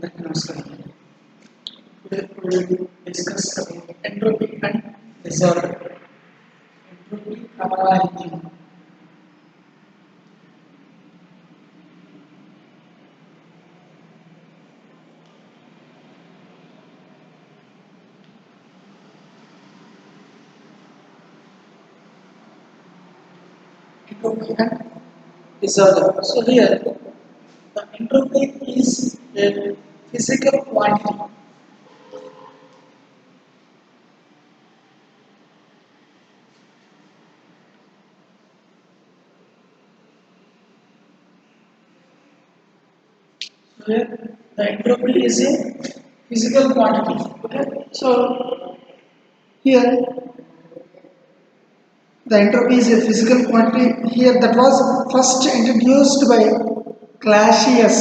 Namaskar. Today we will discuss about entropy and disorder. Entropy प्रवाह entropy and disorder. So here the entropy is a physical quantity. So here the entropy is a physical quantity. Okay. So here the entropy is a physical quantity here that was first introduced by Clausius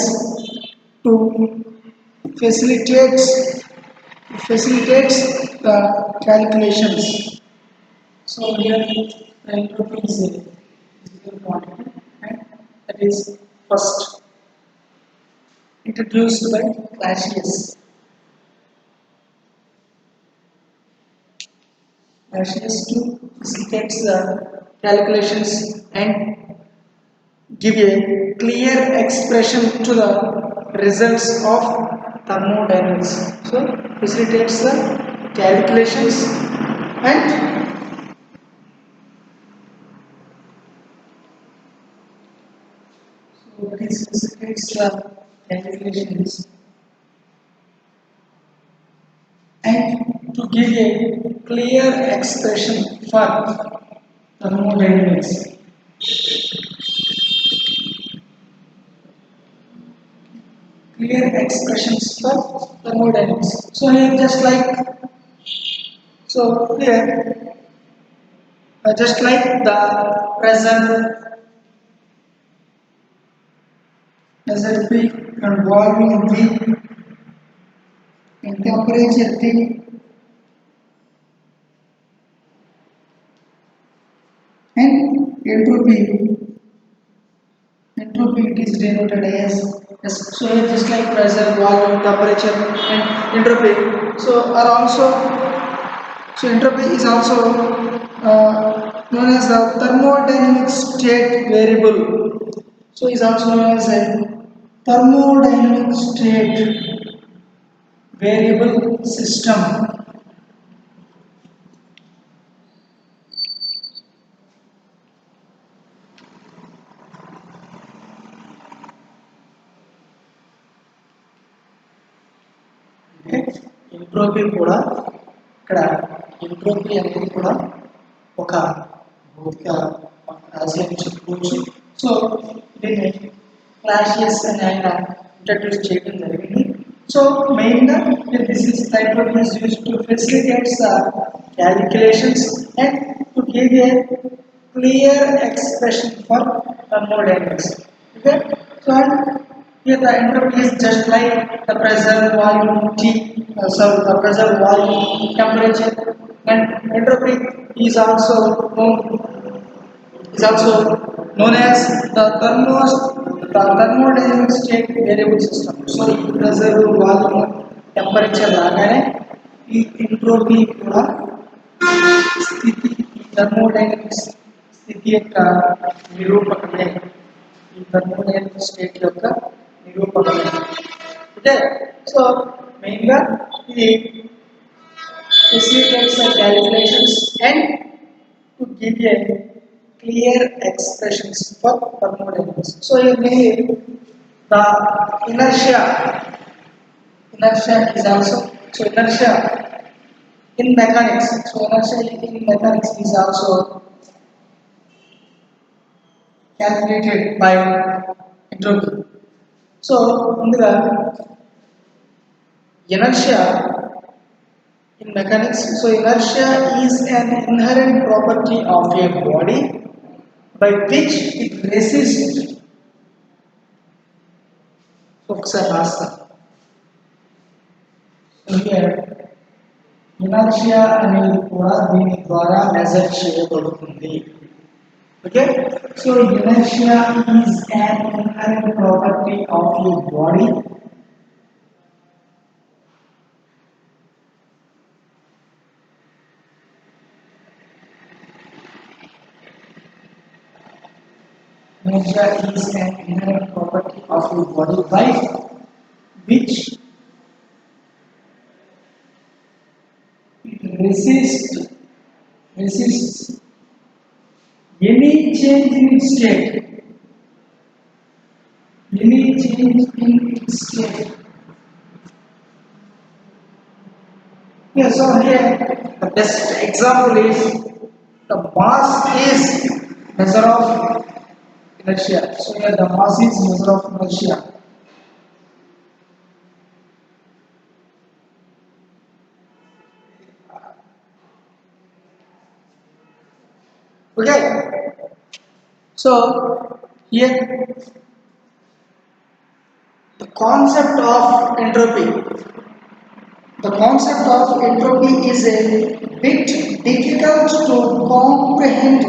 to facilitates facilitates the calculations. So here the entropy is a physical quantity and that is first introduced by Clausius. Clausius to facilitate the calculations and give a clear expression to the results of thermodynamics. So facilitates the calculations and so this facilitates the calculations and to give a clear expression for thermodynamics. Clear expressions for thermodynamics. So here just like so here just like the pressure P and volume V and temperature T and entropy it is denoted as so here just like pressure, volume, temperature and entropy so are also so entropy is also known as the thermodynamic state variable. So is also known as a thermodynamic state variable system. Entropy కూడా ఇక్కడ entropy అనేది కూడా ఒక భౌతిక రాశి అని చెప్పుకోవచ్చు. So దీన్ని క్లాసియస్ అని ఆయన ఇంట్రడ్యూస్ చేయడం జరిగింది. సో మెయిన్గా this is the entropy is used to facilitates the calculations and to give a clear expression for thermodynamics. Okay, so here the entropy is just like the pressure, volume, the pressure, volume, temperature, and entropy is also known as the thermodynamic state variable system. So pressure, volume, temperature లాగానే ఈ entropy కూడా స్థితి thermodynamics స్థితి యొక్క నిరూపకమే ఈ thermodynamic state యొక్క నిరూపకమే. Okay so మెయిన్గా ఇది facilitates the calculations and to give a clear expressions for thermodynamics. So here mainly the inertia is also so inertia in mechanics. So inertia in mechanics is also calculated by entropy. So ముందుగా inertia in mechanics. So inertia is an inherent property of a body by which it resists. ఒకసారి రాస్తా. So here inertia అనేది కూడా దీని ద్వారా measure చేయబడుతుంది. Okay, so inertia is an inherent property of a body inertia is an inherent property of a body by which it resists any change in its state. Any change in its state. Yeah, so here the best example is the mass is measure of inertia. So here the mass is measure of inertia. Okay. So here the concept of entropy. The concept of entropy is a bit difficult to comprehend.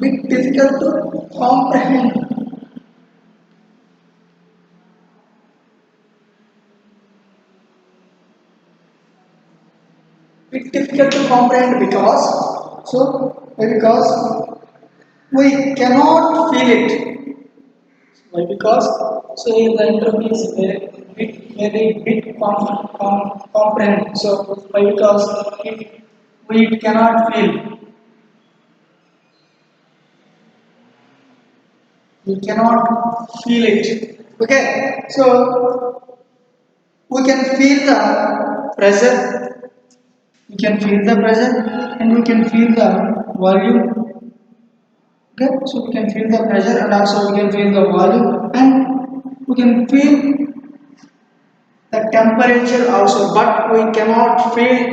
Bit difficult to comprehend. Bit difficult to comprehend because we cannot feel it. Why? Because so the entropy is very bit comprehend. So why? Because we cannot feel. We cannot feel it. Okay. So we can feel the pressure. We can feel the pressure and we can feel the volume. Okay. So we can feel the pressure and also we can feel the volume and we can feel the temperature also, but we cannot feel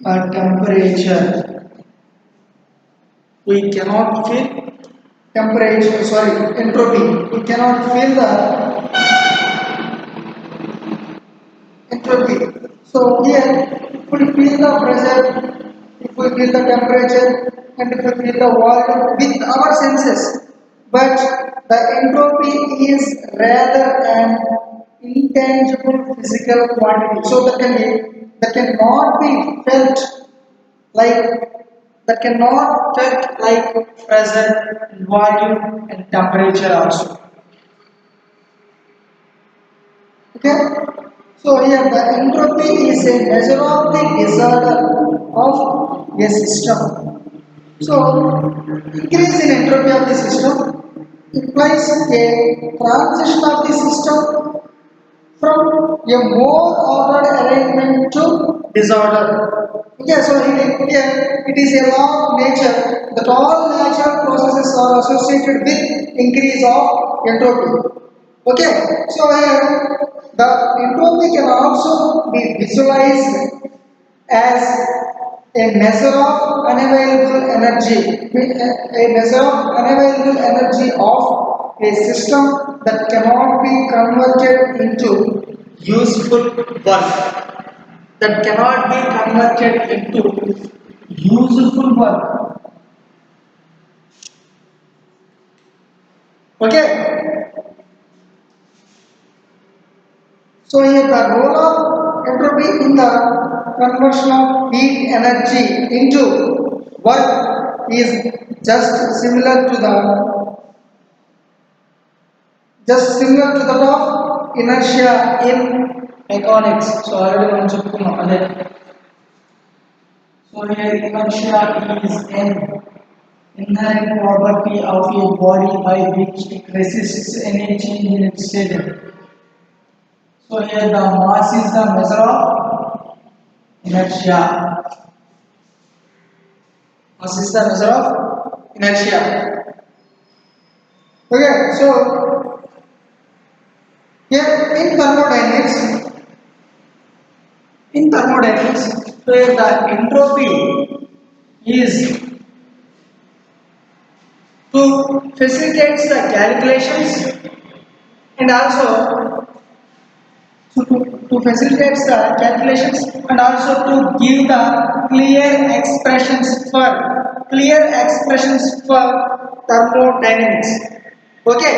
a temperature. We cannot feel temperature, sorry, entropy. We cannot feel the entropy. So here, if we feel the pressure, if we feel the temperature, and if we feel the volume with our senses, but the entropy is rather an intangible physical quantity. So that cannot be felt like that cannot felt like pressure, volume, and temperature also. Okay. So here the entropy is a measure of the disorder of a system. So increase in entropy of the system implies a transition of the system from a more ordered arrangement to disorder. Okay, so here it is a law of nature that all natural processes are associated with increase of entropy. Okay, so here the entropy can also be visualized as a measure of unavailable energy, a measure of unavailable energy of a system that cannot be converted into useful work. That cannot be converted into useful work. Okay. So here the role of entropy in the conversion of heat energy into work is just similar to that of inertia in mechanics. So already మనం చెప్పుకున్నాం అదే. So here inertia is an inherent property of a body by which it resists any change in its state. So here the mass is the measure of inertia. Mass is the measure of inertia. Okay, so here in thermodynamics, where the entropy is to facilitate the calculations and also to facilitate the calculations and also to give the clear expressions for thermodynamics. Okay,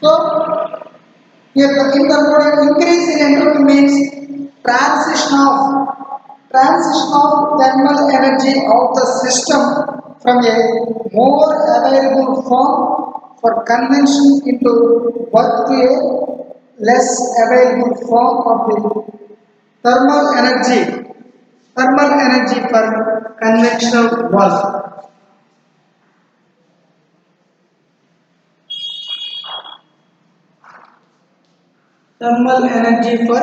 so here the in thermodynamics increase in entropy means transition of thermal energy of the system from a more available form for convention into work to a less available form of the thermal energy for conventional work. Thermal energy for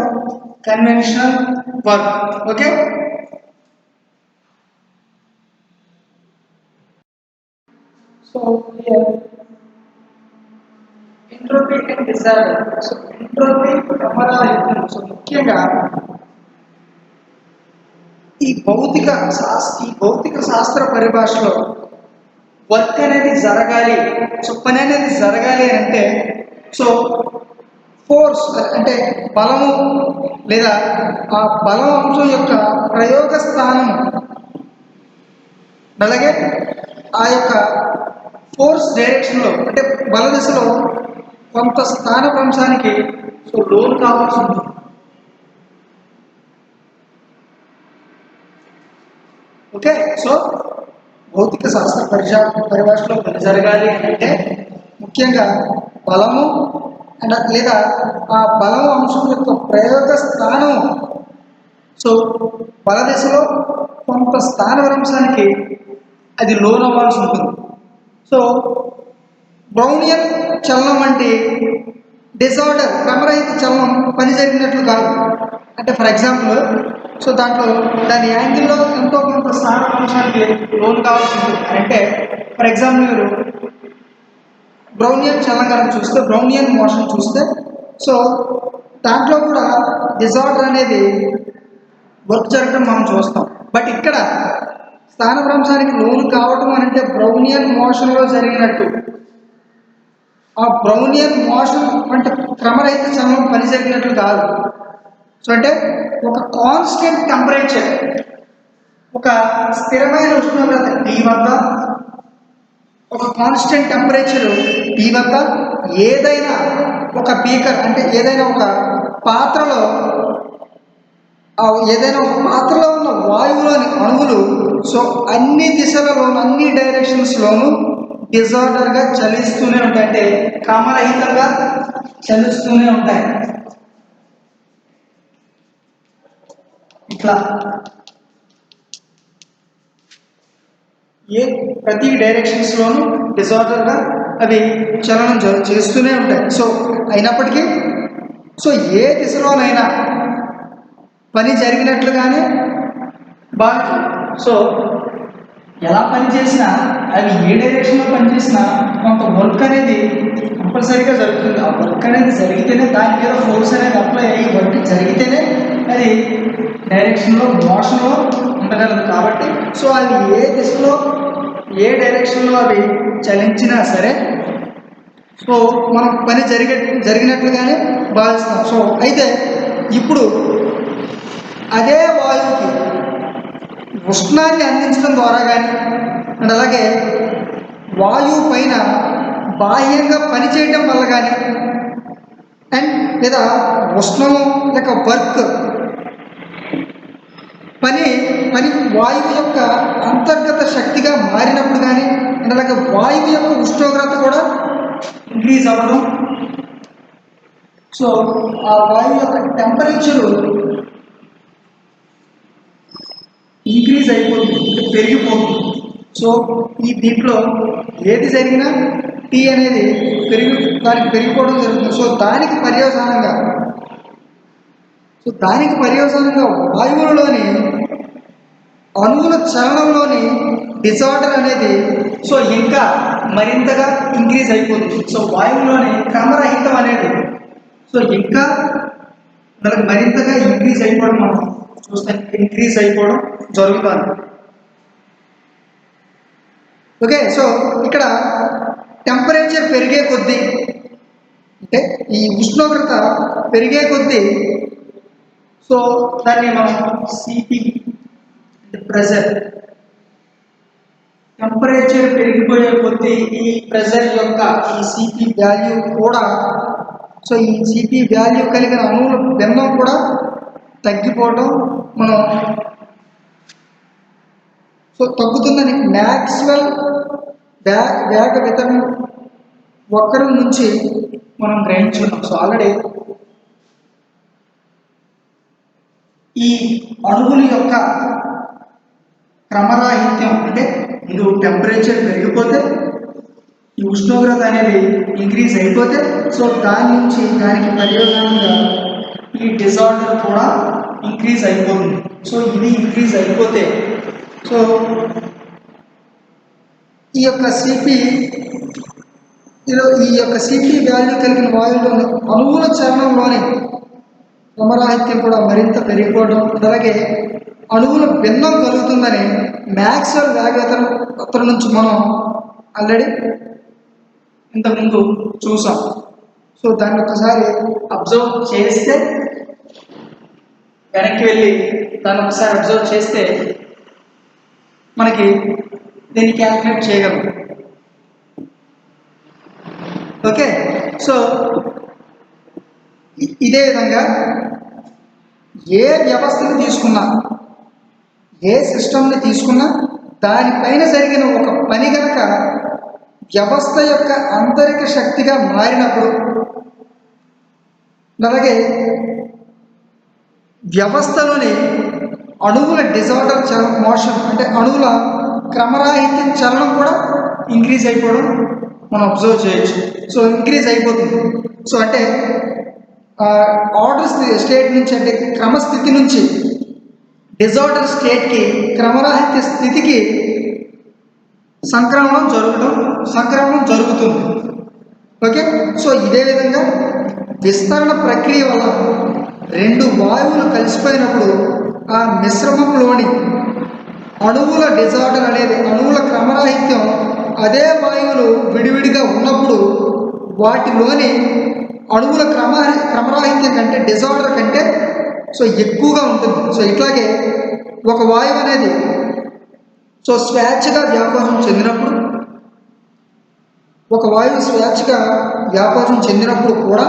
conventional work. Okay. So here entropy and disorder. So entropy so ముఖ్యంగా ఈ భౌతిక శాస్త్ర పరిభాషలో work అనేది జరగాలి, so పని అనేది జరగాలి అంటే సో ఫోర్స్ అంటే బలము లేదా ఆ బలం అంశం యొక్క ప్రయోగ స్థానం, అలాగే ఆ యొక్క ఫోర్స్ డైరెక్షన్లో అంటే బల దిశలో కొంత స్థానభ్రంశానికి సో లోన్ కావాల్సి ఉంటుంది. ఓకే, సో భౌతిక శాస్త్ర పరిభాషలో పని జరగాలి అంటే ముఖ్యంగా బలము లేదా ఆ బలం అంశం యొక్క ప్రయోగ స్థానం సో బల దిశలో కొంత స్థానభ్రంశానికి అది లోన్ అవ్వాల్సి ఉంటుంది. సో బ్రౌనియన్ చలనం అంటే డిజార్డర్, క్రమరహిత చలనం పని జరిగినట్లు కాదు. అంటే ఫర్ ఎగ్జాంపుల్ సో దాంట్లో దాని యాంగిల్లో ఎంతో కొంత స్థానభ్రంశానికి లోన్ కావాల్సి ఉంటుంది. అంటే ఫర్ ఎగ్జాంపుల్ మీరు బ్రౌనియన్ చలనం కనుక చూస్తే, బ్రౌనియన్ మోషన్ చూస్తే సో దాంట్లో కూడా డిజార్డర్ అనేది వర్క్ జరగడం మనం చూస్తాం. బట్ ఇక్కడ స్థానభ్రంశానికి లోను కావటం అంటే బ్రౌనియన్ మోషన్లో జరిగినట్టు, ఆ బ్రౌనియన్ మోషన్ అంటే క్రమరహిత చలనం పని జరిగినట్లు కాదు. సో అంటే ఒక కాన్స్టెంట్ టెంపరేచర్, ఒక స్థిరమైన ఉష్ణోగ్రత T వద్ద, ఒక కాన్స్టెంట్ టెంపరేచర్ T వద్ద ఏదైనా ఒక బీకర్ అంటే ఏదైనా ఒక పాత్రలో ఉన్న వాయువులోని అణువులు సో అన్ని దిశలలోనూ అన్ని డైరెక్షన్స్లోనూ డిజార్డర్గా చలిస్తూనే ఉంటాయి, అంటే క్రమరహితంగా చలిస్తూనే ఉంటాయి. ఇట్లా ప్రతి డైరెక్షన్స్లోనూ డిజార్డర్గా అవి చలనం చేస్తూనే ఉంటాయి. సో అయినప్పటికీ సో ఏ దిశలోనైనా పని జరిగినట్లుగానే బాగా సో ఎలా పనిచేసినా అవి ఏ డైరెక్షన్లో పనిచేసినా కొంత వర్క్ అనేది కంపల్సరీగా జరుగుతుంది. ఆ వర్క్ అనేది జరిగితేనే దాని మీద ఫోర్స్ అనేది అప్లై అయ్యి వర్క్ జరిగితేనే అది డైరెక్షన్లో మోషన్లో ఉండగలదు. కాబట్టి సో అవి ఏ దిశలో ఏ డైరెక్షన్లో అవి చలించినా సరే సో మనం పని జరిగినట్లుగానే భావిస్తాం. సో అయితే ఇప్పుడు అదే వాయువుకి ఉష్ణాన్ని అందించడం ద్వారా కానీ అండ్ అలాగే వాయువు పైన బాహ్యంగా పనిచేయడం వల్ల కానీ అండ్ లేదా ఉష్ణము లేక వర్క్ పని వాయువు యొక్క అంతర్గత శక్తిగా మారినప్పుడు కానీ అండ్ అలాగే వాయువు యొక్క ఉష్ణోగ్రత కూడా ఇంక్రీజ్ అవ్వడం, సో ఆ వాయువు యొక్క టెంపరేచరు ఇంక్రీజ్ అయిపోతుంది, పెరిగిపోతుంది. సో ఈ దీంట్లో ఏది జరిగినా T అనేది దానికి పెరిగిపోవడం జరుగుతుంది. సో దానికి పర్యవసానంగా వాయువులలోని అణువుల చలనంలోని డిజార్డర్ అనేది సో ఇంకా మరింతగా ఇంక్రీజ్ అయిపోతుంది. సో వాయువులోని క్రమరహితం అనేది సో ఇంకా మనకు మరింతగా ఇంక్రీజ్ అయిపోవడం మనం చూస్తాం, ఇంక్రీజ్ అయిపోవడం జరుగుతుంది. ఓకే, సో ఇక్కడ టెంపరేచర్ పెరిగే కొద్దీ అంటే ఈ ఉష్ణోగ్రత పెరిగే కొద్దీ సో దాన్ని మనం సిపి ప్రెజర్, టెంపరేచర్ పెరిగిపోయే కొద్దీ ఈ ప్రెజర్ యొక్క ఈ సిపి వాల్యూ కూడా సో ఈ సిపి వాల్యూ కలిగిన అణువుల భిన్నం కూడా తగ్గిపోవడం మనం సో తగ్గుతుందని మ్యాక్స్వెల్ వేగ వితరణ వక్రం నుంచి మనం గ్రహించుకున్నాం. సో ఆల్రెడీ ఈ అణువుల యొక్క క్రమరాహిత్యం అంటే ముందు టెంపరేచర్ పెరిగిపోతే ఈ ఉష్ణోగ్రత అనేది ఇంక్రీజ్ అయిపోతే సో దాని నుంచి దానికి పర్యవసానంగా ఈ డిజార్డర్ కూడా ఇంక్రీజ్ అయిపోతుంది. సో ఇది ఇంక్రీజ్ అయిపోతే సో ఈ యొక్క సిపి వాల్యూ కలిగిన వాయువులోని అణువుల చలనంలోని క్రమరాహిత్యం కూడా మరింత పెరిగిపోవడం, అలాగే అణువుల భిన్నం కలుగుతుందని మ్యాక్స్వెల్ వేగవేతన నుంచి మనం ఆల్రెడీ ఇంతకుముందు చూసాం. సో దాన్ని ఒకసారి అబ్జర్వ్ చేస్తే వెనక్కి వెళ్ళి దాన్ని ఒకసారి అబ్జర్వ్ చేస్తే మనకి దీన్ని క్యాల్కులేట్ చేయగలం. ఓకే, సో ఇదే విధంగా ఏ వ్యవస్థను తీసుకున్నా, ఏ సిస్టమ్ని తీసుకున్నా దానిపైన జరిగిన ఒక పని కనుక వ్యవస్థ యొక్క ఆంతరిక శక్తిగా మారినప్పుడు, అలాగే వ్యవస్థలోని అణువుల డిజార్డర్ మోషన్ అంటే అణువుల క్రమరాహిత్యం చలనం కూడా ఇంక్రీజ్ అయిపోవడం మనం అబ్జర్వ్ చేయొచ్చు. సో ఇంక్రీజ్ అయిపోతుంది. సో అంటే ఆర్డర్ స్టేట్ నుంచి అంటే క్రమస్థితి నుంచి డిజార్డర్ స్టేట్కి క్రమరాహిత్య స్థితికి సంక్రమణం జరుగుతుంది. ఓకే, సో ఇదే విధంగా విస్తరణ ప్రక్రియ వల్ల రెండు వాయువులు కలిసిపోయినప్పుడు ఆ మిశ్రమంలోని అణువుల డిజార్డర్ అనేది అణువుల క్రమరాహిత్యం అదే వాయువులు విడివిడిగా ఉన్నప్పుడు వాటిలోని అణువుల క్రమరాహిత్యం కంటే డిజార్డర్ కంటే సో ఎక్కువగా ఉంటుంది. సో ఇట్లాగే ఒక వాయువు అనేది సో స్వేచ్ఛగా వ్యాపారం చెందినప్పుడు కూడా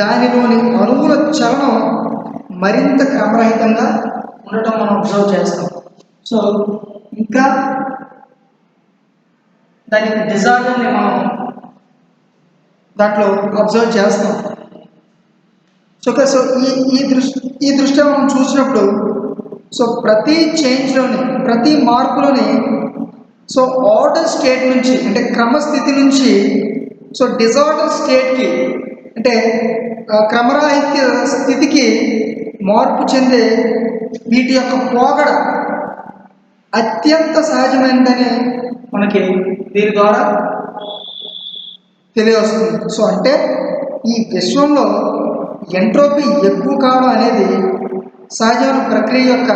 దానిలోని అణువుల చలనం మరింత క్రమరహితంగా ఉండటం మనం అబ్జర్వ్ చేస్తాం. సో ఇంకా దాని డిజార్డర్ని మనం దాంట్లో అబ్జర్వ్ చేస్తాం. సో ఈ దృష్ట్యా మనం చూసినప్పుడు సో ప్రతి చేంజ్లోని ప్రతి మార్పులోని సో ఆర్డర్ స్టేట్ నుంచి అంటే క్రమస్థితి నుంచి సో డిజార్డర్ స్టేట్కి అంటే క్రమరాహిత్య స్థితికి మార్పు చెందే వీటి యొక్క పోకడ అత్యంత సహజమైనదని మనకి దీని ద్వారా తెలియవస్తుంది. సో అంటే ఈ విశ్వంలో ఎంట్రోపీ ఎక్కువ కావడం అనేది సహజమైన ప్రక్రియ యొక్క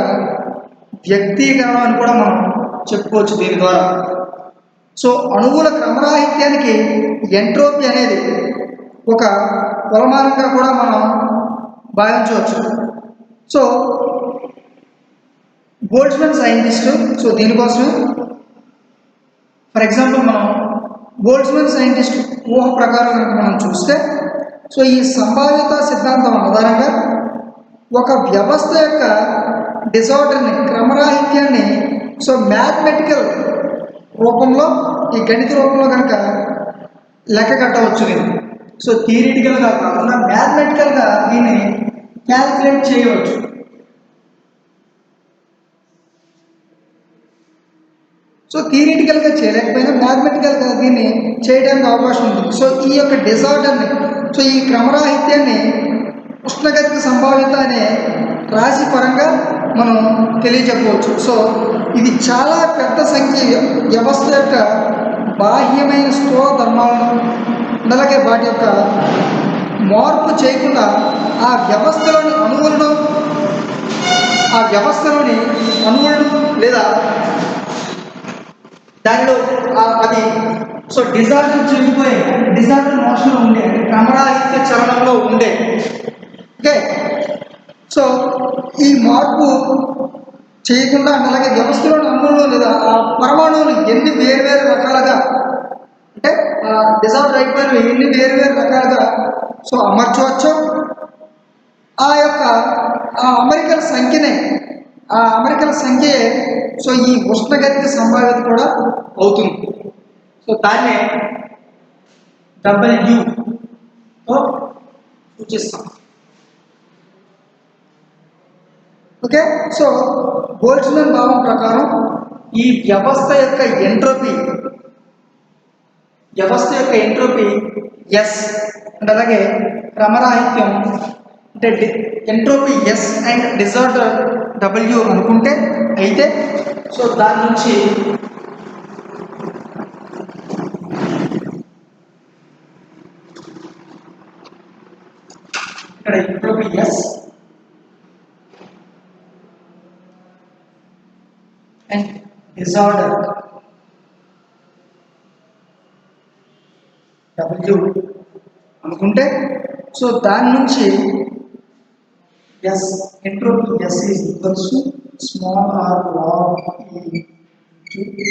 వ్యక్తీకరణ అని కూడా మనం చెప్పుకోవచ్చు దీని ద్వారా. సో అణువుల క్రమరాహిత్యానికి ఎంట్రోపీ అనేది ఒక కొలమానంగా కూడా మనం భావించవచ్చు. సో బోల్ట్జ్మన్ సైంటిస్ట్ సో దీనికోసమే ఫర్ ఎగ్జాంపుల్ మనం బోల్ట్జ్మన్ సైంటిస్ట్ ఊహ ప్రకారం కనుక మనం చూస్తే సో ఈ సంభావ్యత సిద్ధాంతం ఆధారంగా ఒక వ్యవస్థ యొక్క డిజార్డర్ని క్రమరాహిత్యాన్ని సో మ్యాథమెటికల్ రూపంలో ఈ గణిత రూపంలో కనుక లెక్క కట్టవచ్చు. దీన్ని సో థియరిటికల్గా కాకుండా మ్యాథమెటికల్గా దీన్ని క్యాల్కులేట్ చేయవచ్చు. సో థియరిటికల్గా చేయలేకపోయినా మ్యాథమెటికల్గా దీన్ని చేయడానికి అవకాశం ఉంటుంది. సో ఈ యొక్క డిజార్డర్ని సో ఈ క్రమరాహిత్యాన్ని ఉష్ణగతిక సంభావ్యత అనే రాశి పరంగా మనం తెలియజెప్పవచ్చు. సో ఇది చాలా పెద్ద సంఖ్య వ్యవస్థ యొక్క బాహ్యమైన స్థూల ధర్మాలను అలాగే వాటి యొక్క మార్పు చేయకుండా ఆ వ్యవస్థలోని అణువులను లేదా దానిలో అది సో డిజార్డర్ మోషన్లో ఉండే క్రమరాహిత్య చలనంలో ఉండే. ఓకే, సో ఈ మార్పు చేయకుండా అలాగే వ్యవస్థలోని అణువులు లేదా ఆ పరమాణువులు ఎన్ని వేరువేరు రకాలుగా అంటే డిజార్డర్ అయిపోయిన ఎన్ని వేరువేరు రకాలుగా సో అమర్చవచ్చు. ఆ అమరికల సంఖ్యే సో ఈ ఉష్ణగతిక సంభావ్యత కూడా అవుతుంది. సో దాన్నే W తో సూచిస్తాం. ఓకే, సో బోల్ట్జ్మాన్ భావం ప్రకారం ఈ వ్యవస్థ యొక్క ఎంట్రోపీ ఎస్ అండ్ అలాగే క్రమరాహిత్యం అంటే entropy S and disorder W అనుకుంటే అయితే సో దాని నుంచి ఇక్కడ entropy S and disorder W అనుకుంటే సో దాని నుంచి S entropy S is equals to small R log e to W.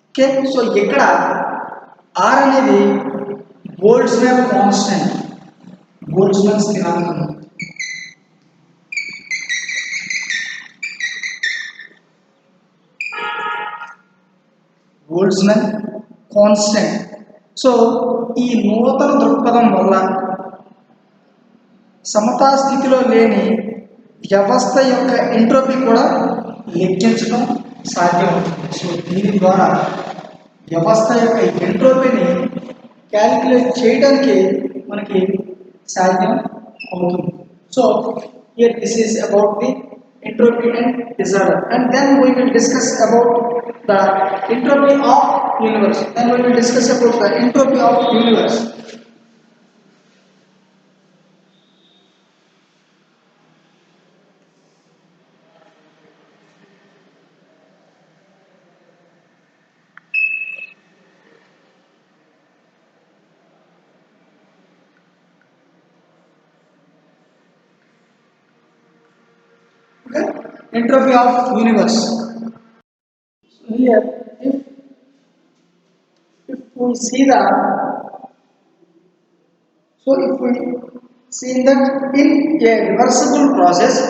Okay, so ఇక్కడ ఆర్ అనేది బోల్ట్జ్మాన్ కాన్స్టెంట్, బోల్ట్జ్మాన్ స్థిరాంకం. Boltzmann constant. సో ఈ నూతన దృక్పథం వల్ల సమతా స్థితిలో లేని వ్యవస్థ యొక్క ఎంట్రోపీ కూడా లెక్కించడం సాధ్యమవుతుంది. సో దీని ద్వారా వ్యవస్థ యొక్క ఎంట్రోపీని క్యాలిక్యులేట్ చేయడానికి మనకి సాధ్యం అవుతుంది. So here this is about the entropy and disorder, and then we will discuss about the entropy of universe. Then we will discuss about the entropy of universe. Okay, entropy of universe. So here if we see that in a reversible process,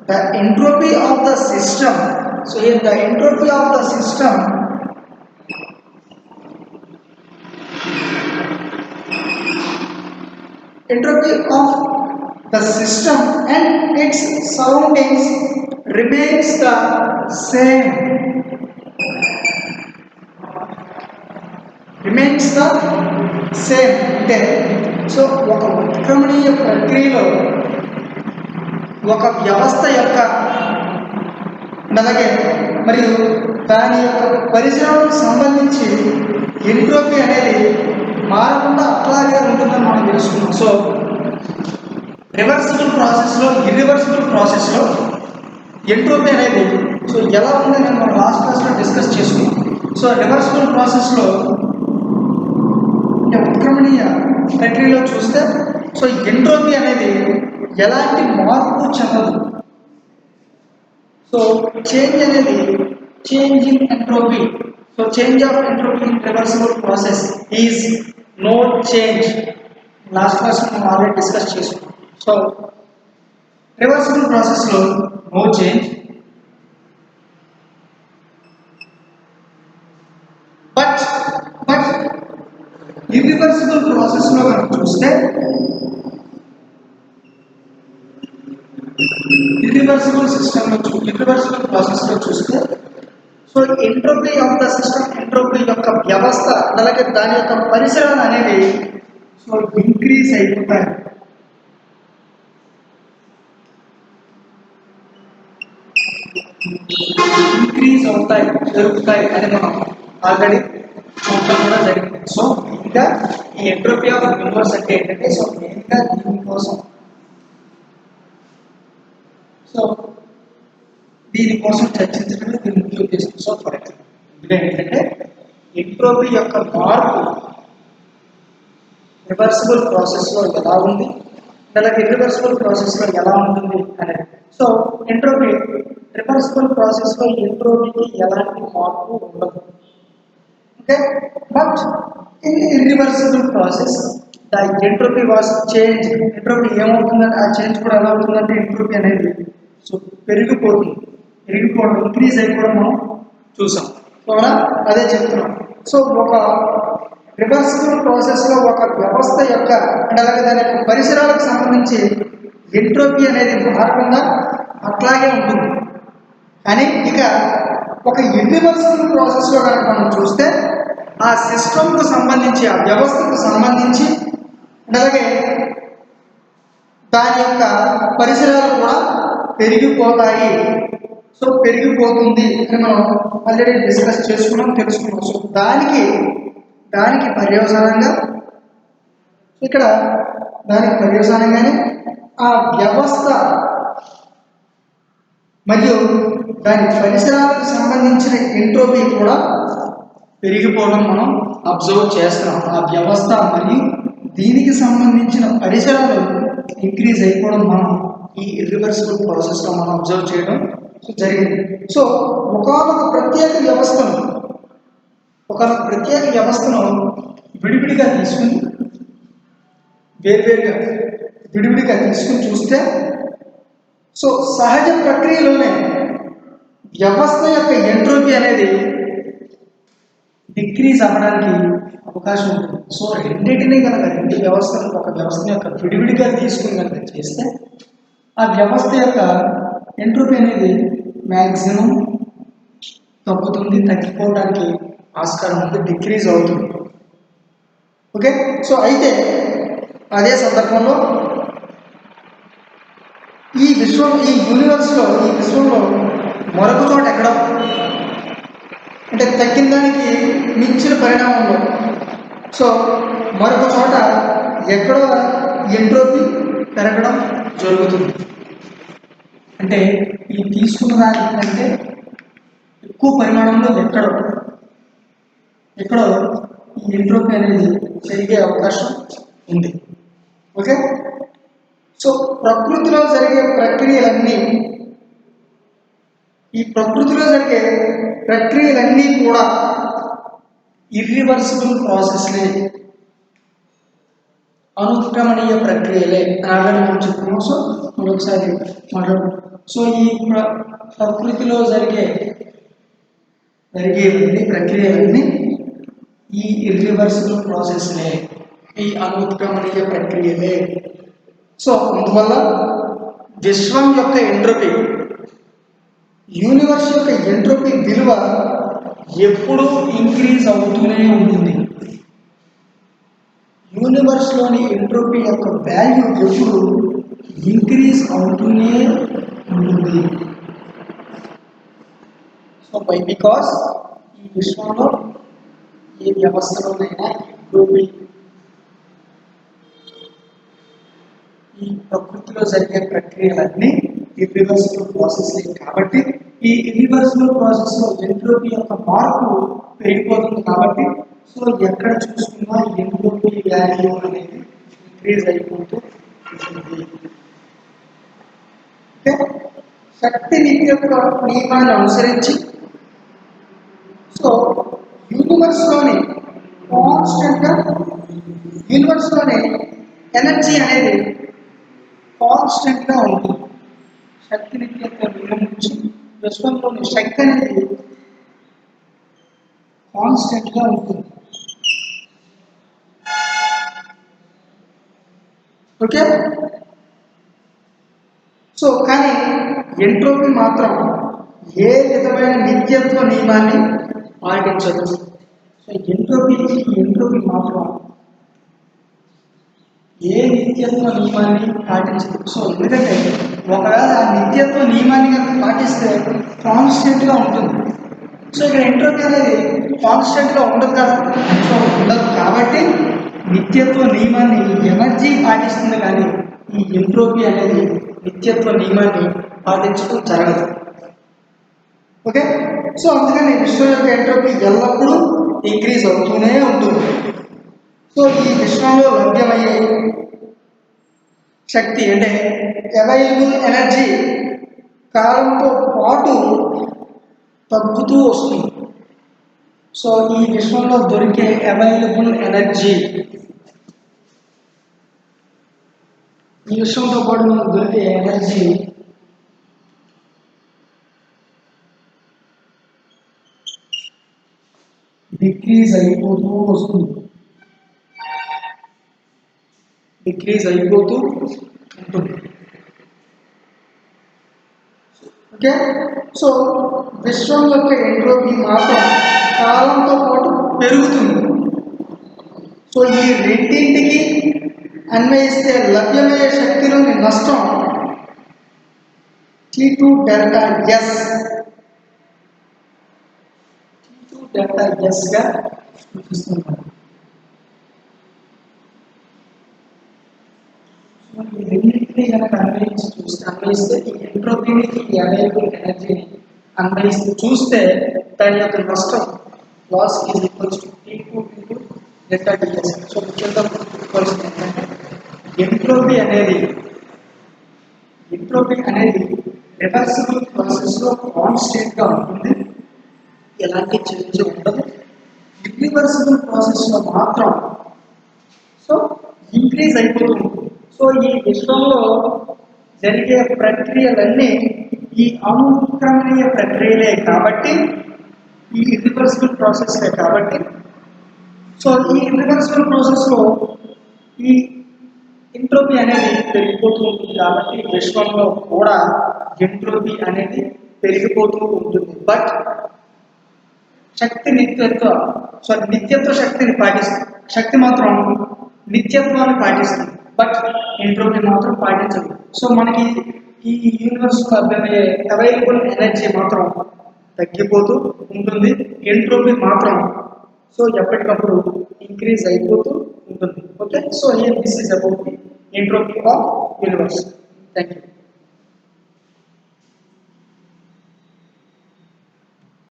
the entropy of the system, so here the entropy of the system and its surroundings remains the same, అంటే so ఒక ఉత్క్రమణీయ ప్రక్రియలో ఒక వ్యవస్థ యొక్క అలాగే మరియు దాని యొక్క పరిసరాలకు సంబంధించి ఎంట్రోపీ అనేది మారకుండా అట్లాగే ఉంటుందని మనం తెలుసుకున్నాం. సో రివర్సిబుల్ ప్రాసెస్లో ఇర్రివర్సిబుల్ ప్రాసెస్లో ఎంట్రోపీ అనేది సో ఎలా ఉందని మనం లాస్ట్ క్లాస్లో డిస్కస్ చేసుకున్నాం. సో రివర్సిబుల్ ప్రాసెస్లో ఉత్క్రమణీయ ప్రక్రియలో చూస్తే సో ఎంట్రోపీ అనేది ఎలాంటి మార్పు చెందదు. సో చేంజ్ అనేది change in entropy, so change of entropy in reversible process is no change. Last class మనం ఆల్రెడీ డిస్కస్ చేసుకున్నాం. సో రివర్సిబుల్ ప్రాసెస్లో నో చేంజ్, బట్ ఇర్రివర్సిబుల్ ప్రాసెస్లో మనం చూస్తే ఇర్రివర్సిబుల్ ప్రాసెస్లో చూస్తే so entropy of the system, entropy యొక్క వ్యవస్థ అలాగే దాని యొక్క పరిసరాలు అనేవి సో ఇంక్రీజ్ అయిపోతాయి. జరుగుతాయి అని మనం ఆల్రెడీ చూడటం కూడా జరిగింది. సో ఇంకా ఈ ఎంట్రోపీ ఆఫ్ యూనివర్స్ అంటే ఏంటంటే సో మెయిన్గా దీనికోసం చర్చించడమే దీని ముఖ్య ఉద్దేశం. సో ఫర్ ఎగ్జాంపుల్ ఇందులో ఏంటంటే ఎంట్రోపీ యొక్క మార్పు రివర్సిబుల్ ప్రాసెస్లో ఎలా ఉంది, అలాగే ఇర్రివర్సిబుల్ ప్రాసెస్లో ఎలా ఉంటుంది అనేది. సో ఎంట్రోపీ రివర్సిబుల్ ప్రాసెస్లో ఎంట్రోపీకి ఎలాంటి మార్పు ఉండదు. Okay, but in irreversible process the entropy was change. Entropy ఏమవుతుందంటే ఆ చేంజ్ కూడా ఎలా అవుతుందంటే ఎంట్రోపీ అనేది సో పెరిగిపోవడం ఇంక్రీజ్ అయిపోవడం మనం చూసాం. సో అదే చెప్తున్నాం. సో ఒక రివర్సిబుల్ ప్రాసెస్లో ఒక వ్యవస్థ యొక్క అంటే అలాగే దాని యొక్క పరిసరాలకు సంబంధించి ఎంట్రోపీ అనేది మారకుండా అట్లాగే ఉంటుంది. కానీ ఇక ఒక ఇర్రివర్సిబుల్ ప్రాసెస్లో కనుక మనం చూస్తే ఆ సిస్టమ్కు సంబంధించి ఆ వ్యవస్థకు సంబంధించి అలాగే దాని యొక్క పరిసరాలు కూడా పెరిగిపోతాయి. సో పెరిగిపోతుంది అని మనం ఆల్రెడీ డిస్కస్ చేసుకున్నాం, తెలుసుకున్నాం. సో దానికి పర్యవసానంగా ఇక్కడ దానికి పర్యవసానంగానే ఆ వ్యవస్థ మరియు దాని పరిసరాలకు సంబంధించిన ఎంట్రోపీ కూడా పెరిగిపోవడం మనం అబ్జర్వ్ చేస్తున్నాం. ఆ వ్యవస్థ మరియు దీనికి సంబంధించిన పరిసరాలు ఇంక్రీజ్ అయిపోవడం మనం ఈ ఇర్రివర్సిబుల్ ప్రాసెస్లో మనం అబ్జర్వ్ చేయడం జరిగింది. సో ఒకనొక ప్రత్యేక వ్యవస్థను విడివిడిగా తీసుకుని విడివిడిగా తీసుకుని చూస్తే సో సహజ ప్రక్రియలోనే వ్యవస్థ యొక్క ఎంట్రోపీ అనేది డిక్రీజ్ అవ్వడానికి అవకాశం ఉంటుంది. సో రెండింటినీ కనుక రెండు వ్యవస్థను ఒక వ్యవస్థ యొక్క విడివిడిగా తీసుకుని కనుక చేస్తే ఆ వ్యవస్థ యొక్క ఎంట్రోపీ అనేది మ్యాక్సిమం తగ్గిపోవడానికి ఆస్కారం ఉంది, డిక్రీజ్ అవుతుంది. ఓకే, సో అయితే అదే సందర్భంలో ఈ విశ్వంలో మరొక చోట ఎక్కడ అంటే తగ్గిన దానికి మించిన పరిణామంలో సో మరొక చోట ఎక్కడో ఎంట్రోపీ పెరగడం జరుగుతుంది. అంటే ఈ తీసుకున్న దానికంటే ఎక్కువ పరిమాణంలో ఎక్కడో ఈ ఎంట్రోపీ అనేది పెరిగే అవకాశం ఉంది. ఓకే, సో ప్రకృతిలో జరిగే ప్రక్రియలన్నీ కూడా ఇర్రివర్సిబుల్ ప్రాసెస్లే, అనుత్క్రమణీయ ప్రక్రియలే అని మనం చెప్పుకున్నాం. సో మరొకసారి మాట్లాడుకుంటాం. సో ఈ ప్రకృతిలో జరిగే ప్రక్రియలన్నీ ఈ ఇర్రివర్సిబుల్ ప్రాసెస్లే, ఈ అనుత్క్రమణీయ ప్రక్రియలే. సో అందువల్ల విశ్వం యొక్క ఎంట్రోపీ, యూనివర్స్ యొక్క ఎంట్రోపీ విలువ ఎప్పుడూ ఇంక్రీజ్ అవుతూనే ఉంటుంది. యూనివర్స్లోని ఎంట్రోపీ యొక్క వాల్యూ ఎప్పుడు ఇంక్రీజ్ అవుతూనే ఉంటుంది. సో బికాస్ ఈ విశ్వంలో ఏ వ్యవస్థలోనైనా ఎంట్రోపీ ఈ ప్రకృతిలో జరిగే ప్రక్రియలన్నీ ఇర్రివర్సిబుల్ ప్రాసెస్లే కాబట్టి ఈ ఇర్రివర్సిబుల్ ప్రాసెస్లో ఎంట్రోపీ యొక్క మార్పు పెరిగిపోతుంది. కాబట్టి సో ఎక్కడ చూసుకున్నా ఎంట్రోపీ వాల్యూ అనేది ఇంక్రీజ్ అయిపోతూ ఉంటుంది. శక్తి నిత్యత్వ నియమాన్ని అనుసరించి సో యూనివర్స్లోని ఎనర్జీ అనేది కాన్స్టెంట్గా ఉంటుంది. శక్తి నిత్యత్వ నియమం నుంచి విశ్వంలోని శక్తి అనేది కాన్స్టెంట్గా ఉంటుంది. ఓకే, సో కానీ ఎంట్రోపీ మాత్రం ఏ విధమైన నిత్యత్వ నియమాన్ని పాటించదు. సో ఎంట్రోపీ మాత్రం ఏ నిత్యత్వ నియమాన్ని పాటించదు. సో ఎందుకంటే ఒకవేళ ఆ నిత్యత్వ నియమాన్ని కనుక పాటిస్తే కాన్స్టెంట్గా ఉంటుంది. సో ఇక్కడ ఎంట్రోపీ అనేది కాన్స్టెంట్గా ఉండదు కదా. సో ఉండదు కాబట్టి నిత్యత్వ నియమాన్ని ఎనర్జీ పాటిస్తుంది, కానీ ఈ ఎంట్రోపీ అనేది నిత్యత్వ నియమాన్ని పాటించడం జరగదు. ఓకే, సో అందుకని విశ్వం యొక్క ఎంట్రోపీ ఎల్లప్పుడూ ఇంక్రీజ్ అవుతూనే ఉంటుంది. సో ఈ విశ్వంలో లభ్యమయ్యే శక్తి అంటే అవైలబుల్ ఎనర్జీ కాలంతో పాటు తగ్గుతూ వస్తుంది. సో ఈ విశ్వంలో దొరికే అవైలబుల్ ఎనర్జీ, ఈ విశ్వంతో పాటు మనకు దొరికే ఎనర్జీ డిక్రీజ్ అయిపోతూ వస్తుంది, డిక్రీజ్ అయిపోతూ ఉంటుంది. ఓకే, సో విశ్వం యొక్క ఎంట్రోపీ మాత్రం కాలంతో పాటు పెరుగుతుంది. సో ఈ రెండింటికి అన్వయిస్తే లభ్యమయ్యే శక్తిలోని నష్టం T2 delta s, T2 delta s గా చూపిస్తున్నాం. ఈ రెండింటిని కనుక అన్వయిస్తే ఈ ఎంట్రోపీని, ఈ అవైలబుల్ ఎనర్జీని అన్వయిస్తూ చూస్తే దాని యొక్క నష్టం loss is equals to T2 into delta ds. So ముఖ్యంగా పరిస్థితి ఏంటంటే ఎంట్రోపీ అనేది రివర్సిబుల్ ప్రాసెస్లో కాన్స్టెంట్గా ఉంటుంది, ఎలాంటి చేంజ్ ఉండదు. ఇర్రివర్సిబుల్ ప్రాసెస్లో మాత్రం సో ఇంక్రీజ్ అయిపోతూ ఉంటుంది. సో ఈ విశ్వంలో జరిగే ప్రక్రియలన్నీ ఈ అనుక్రమణీయ ప్రక్రియలే కాబట్టి, ఈ ఇర్రివర్సిబుల్ ప్రాసెస్లే కాబట్టి, సో ఈ ఇర్రివర్సిబుల్ ప్రాసెస్లో ఈ ఎంట్రోపీ అనేది పెరిగిపోతూ ఉంటుంది. కాబట్టి విశ్వంలో కూడా ఎంట్రోపీ అనేది పెరిగిపోతూ ఉంటుంది. బట్ శక్తి నిత్యత్వ శక్తిని పాటిస్తుంది, శక్తి మాత్రం నిత్యత్వాన్ని పాటిస్తుంది, బట్ ఎంట్రోపీ మాత్రం పాటించదు. సో మనకి ఈ యూనివర్స్లో లభ్యమయ్యే అవైలబుల్ ఎనర్జీ మాత్రం తగ్గిపోతూ ఉంటుంది, ఎంట్రోపీ మాత్రం సో ఎప్పటికప్పుడు ఇంక్రీజ్ అయిపోతూ ఉంటుంది. Okay, so here this is about the entropy of universe. Thank you.